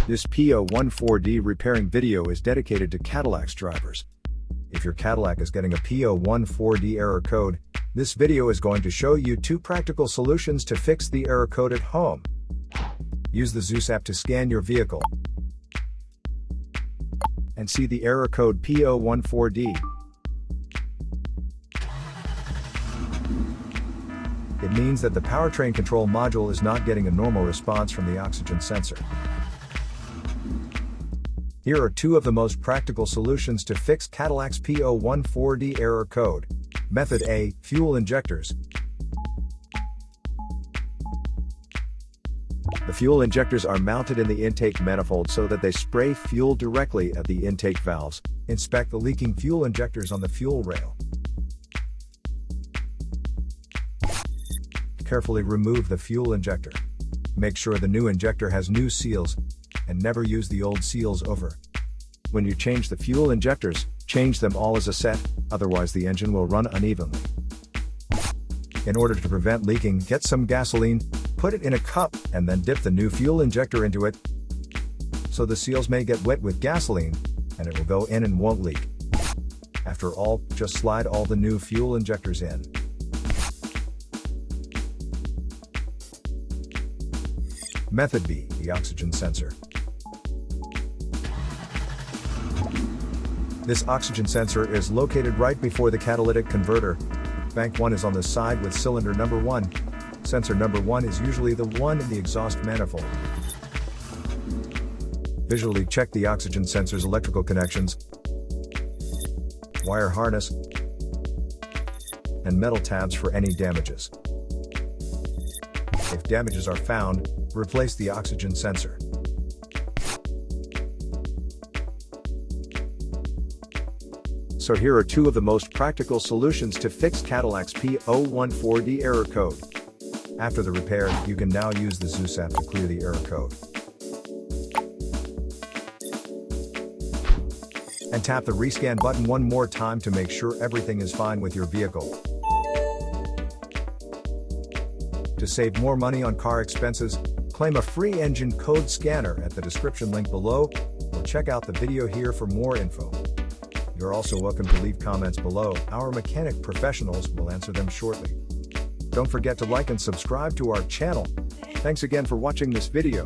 This P014D repairing video is dedicated to Cadillac's drivers. If your Cadillac is getting a P014D error code, this video is going to show you 2 practical solutions to fix the error code at home. Use the Zeus app to scan your vehicle and see the error code P014D. It means that the powertrain control module is not getting a normal response from the oxygen sensor. Here are 2 of the most practical solutions to fix Cadillac's P014D error code. Method A, fuel injectors. The fuel injectors are mounted in the intake manifold so that they spray fuel directly at the intake valves. Inspect the leaking fuel injectors on the fuel rail. Carefully remove the fuel injector. Make sure the new injector has new seals, and never use the old seals over. When you change the fuel injectors, change them all as a set, otherwise the engine will run unevenly. In order to prevent leaking, get some gasoline, put it in a cup, and then dip the new fuel injector into it, so the seals may get wet with gasoline, and it will go in and won't leak. After all, just slide all the new fuel injectors in. Method B, the oxygen sensor. This oxygen sensor is located right before the catalytic converter. Bank 1 is on the side with cylinder number 1. Sensor number 1 is usually the one in the exhaust manifold. Visually check the oxygen sensor's electrical connections, wire harness, and metal tabs for any damages. If damages are found, replace the oxygen sensor. So here are 2 of the most practical solutions to fix Cadillac's P014D error code. After the repair, you can now use the Zeus app to clear the error code. And tap the rescan button one more time to make sure everything is fine with your vehicle. To save more money on car expenses, claim a free engine code scanner at the description link below, or check out the video here for more info. You're also welcome to leave comments below. Our mechanic professionals will answer them shortly. Don't forget to like and subscribe to our channel. Thanks again for watching this video.